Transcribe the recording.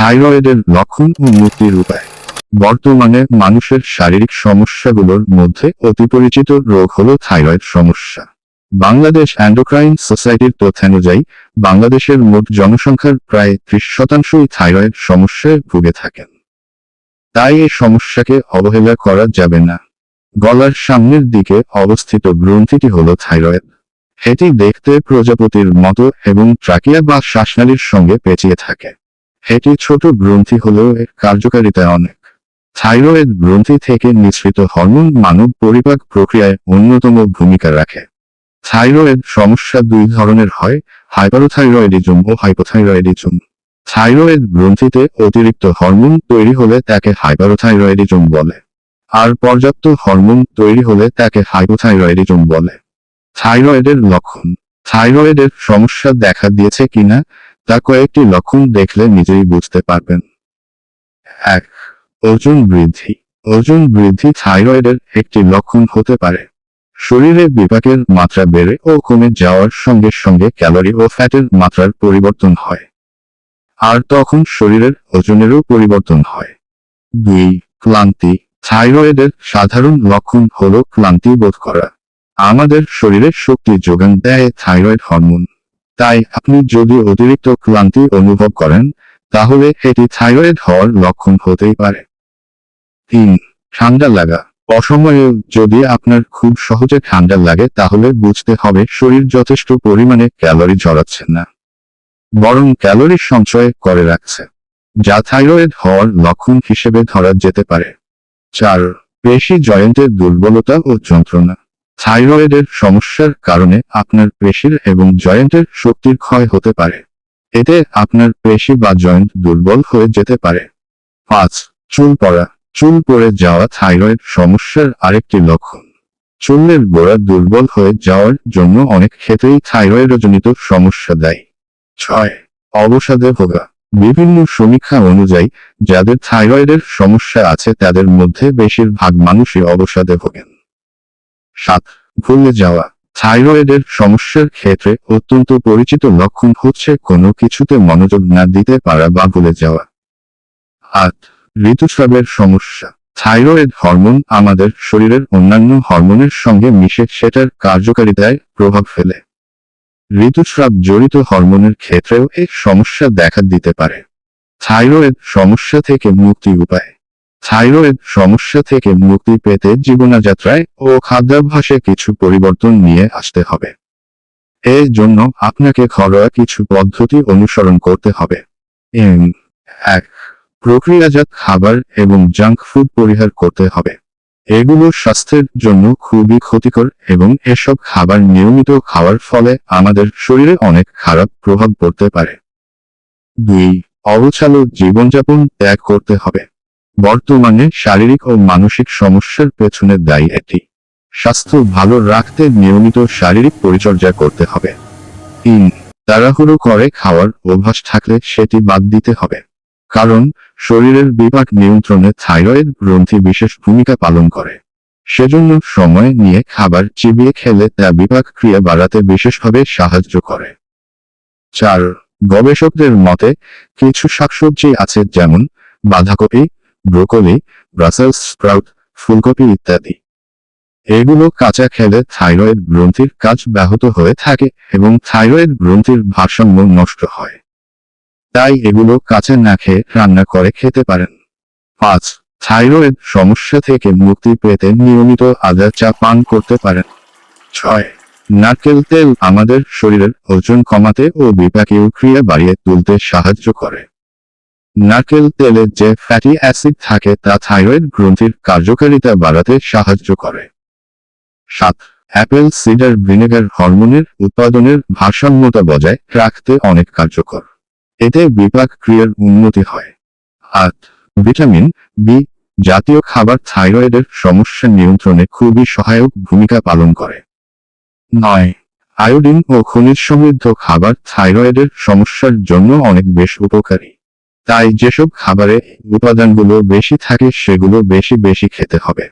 থাইরয়েডের লক্ষণ ও মুক্তির উপায়। বর্তমানে মানুষের শারীরিক সমস্যাগুলোর মধ্যে অতি পরিচিত রোগ হল থাইরয়েড সমস্যা। বাংলাদেশ এন্ডোক্রাইন সোসাইটির তথ্যানুযায়ী বাংলাদেশের মোট জনসংখ্যার প্রায় 30% থাইরয়েড সমস্যায় ভুগে থাকেন। তাই এই সমস্যাকে অবহেলা করা যাবে না। গলার সামনের দিকে অবস্থিত গ্রন্থিটি হল থাইরয়েড। এটি দেখতে প্রজাপতির মতো এবং ট্রাকিয়া বা শ্বাসনালীর সঙ্গে পেঁচিয়ে থাকে। এটি ছোট গ্রন্থি হলেও এর কার্যকারিতা অনেক। থাইরয়েড গ্রন্থি থেকে নিঃসৃত হরমোন মানব পরিপাক প্রক্রিয়ায় অন্যতম ভূমিকা রাখে। থাইরয়েড সমস্যা দুই ধরনের হয়, হাইপারোথাইরয়েডিজম ও হাইপোথাইরয়েডিজম। থাইরয়েড গ্রন্থিতে অতিরিক্ত হরমোন তৈরি হলে তাকে হাইপারোথাইরয়েডিজম বলে, আর পর্যাপ্ত হরমোন তৈরি হলে তাকে হাইপোথাইরয়েডিজম বলে। থাইরয়েডের লক্ষণ। থাইরয়েডের সমস্যা দেখা দিয়েছে কিনা তা কয়েকটি লক্ষণ দেখলে নিজেই বুঝতে পারবেন। 1. ওজন বৃদ্ধি। ওজন বৃদ্ধি থাইরয়েডের একটি লক্ষণ হতে পারে। শরীরে বিপাকের মাত্রা বেড়ে ও কমে যাওয়ার সঙ্গে সঙ্গে ক্যালোরি ও ফ্যাটের মাত্রার পরিবর্তন হয়, আর তখন শরীরের ওজনেরও পরিবর্তন হয়। 2. ক্লান্তি। থাইরয়েডের সাধারণ লক্ষণ হল ক্লান্তি বোধ করা। আমাদের শরীরে শক্তি যোগান দেয় থাইরয়েড হরমোন। তাই আপনি যদি অতিরিক্ত ক্লান্তি অনুভব করেন তাহলে এটি থাইরয়েড হওয়ার লক্ষণ হতেই পারে। 3. ঠান্ডা লাগা। অসময়ে যদি আপনার খুব সহজে ঠান্ডা লাগে তাহলে বুঝতে হবে শরীর যথেষ্ট পরিমাণে ক্যালোরি ঝরাচ্ছে না, বরং ক্যালোরি সঞ্চয় করে রাখছে, যা থাইরয়েড হওয়ার লক্ষণ হিসেবে ধরা যেতে পারে। 4. পেশি জয়েন্টের দুর্বলতা ও যন্ত্রণা। থাইরয়েডের সমস্যার কারণে আপনার পেশির এবং জয়েন্টের শক্তির ক্ষয় হতে পারে। এতে আপনার পেশি বা জয়েন্ট দুর্বল হয়ে যেতে পারে। 5. চুল পড়া। চুল পড়ে যাওয়া থাইরয়েড সমস্যার আরেকটি লক্ষণ। চুলের গোড়া দুর্বল হয়ে যাওয়ার জন্য অনেক ক্ষেত্রেই থাইরয়েডজনিত সমস্যা দায়ী। 6. অবসাদে ভোগা। বিভিন্ন সমীক্ষা অনুযায়ী যাদের থাইরয়েডের সমস্যা আছে তাদের মধ্যে বেশিরভাগ মানুষই অবসাদে ভোগেন। 7. ভুলে যাওয়া। থাইরয়েডের সমস্যার ক্ষেত্রে অত্যন্ত পরিচিত লক্ষণ হচ্ছে কোনো কিছুতে মনোযোগ না দিতে পারা বা ভুলে যাওয়া। 8. ঋতুস্রাবের সমস্যা। থাইরয়েড হরমোন আমাদের শরীরের অন্যান্য হরমোনের সঙ্গে মিশে সেটার কার্যকারিতায় প্রভাব ফেলে। ঋতুস্রাব জড়িত হরমোনের ক্ষেত্রেও এই সমস্যা দেখা দিতে পারে। থাইরয়েড সমস্যা থেকে মুক্তি উপায়। থাইরয়েড সমস্যা থেকে মুক্তি পেতে জীবনযাত্রায় ও খাদ্যাভ্যাসে কিছু পরিবর্তন নিয়ে আসতে হবে। এর জন্য আপনাকে ঘরোয়া কিছু পদ্ধতি অনুসরণ করতে হবে। 1. প্রক্রিয়াজাত খাবার এবং জাঙ্ক ফুড পরিহার করতে হবে। এগুলো স্বাস্থ্যের জন্য খুবই ক্ষতিকর এবং এসব খাবার নিয়মিত খাওয়ার ফলে আমাদের শরীরে অনেক খারাপ প্রভাব পড়তে পারে। 2. অগোছালো জীবনযাপন ত্যাগ করতে হবে। বর্তমানে শারীরিক ও মানসিক সমস্যার পেছনে দায়ী এটি। স্বাস্থ্য ভালো রাখতে নিয়মিত শারীরিক পরিচর্যা করতে হবে। 3. তাড়াহুড়ো করে খাওয়ার অভ্যাস থাকলে সেটি বাদ দিতে হবে, কারণ শরীরের বিপাক নিয়ন্ত্রণে থাইরয়েড গ্রন্থি বিশেষ ভূমিকা পালন করে। সেজন্য সময় নিয়ে খাবার চিবিয়ে খেলে তা বিপাক ক্রিয়া বাড়াতে বিশেষভাবে সাহায্য করে। 4. গবেষকদের মতে কিছু শাকসবজি আছে যেমন বাঁধাকপি, ব্রোকলি, ব্রাসেলস স্প্রাউট, ফুলকপি ইত্যাদি। এগুলো কাঁচা খেলে থাইরয়েড গ্রন্থির কাজ ব্যাহত হয়ে থাকে এবং থাইরয়েড গ্রন্থির ভারসাম্য নষ্ট হয়। তাই এগুলো কাঁচা না খেয়ে রান্না করে খেতে পারেন। 5. থাইরয়েড সমস্যা থেকে মুক্তি পেতে নিয়মিত আদা চা পান করতে পারেন। 6. নারকেল তেল আমাদের শরীরের ওজন কমাতে ও বিপাকীয় ক্রিয়া বাড়িয়ে তুলতে সাহায্য করে। নারকেল তেলে যে ফ্যাটি অ্যাসিড থাকে তা থাইরয়েড গ্রন্থির কার্যকারিতা বাড়াতে সাহায্য করে। 7. অ্যাপেল সিডার ভিনেগার হরমোনের উৎপাদনের ভারসাম্যতা বজায় রাখতে অনেক কার্যকর। এতে বিপাক ক্রিয়ার উন্নতি হয়। 8. ভিটামিন বি জাতীয় খাবার থাইরয়েডের সমস্যা নিয়ন্ত্রণে খুবই সহায়ক ভূমিকা পালন করে। 9. আয়োডিন ও খনিজ সমৃদ্ধ খাবার থাইরয়েডের সমস্যার জন্য অনেক বেশ উপকারী। তাই যেসব খাবারে উপাদানগুলো বেশি থাকে সেগুলো বেশি বেশি খেতে হবে।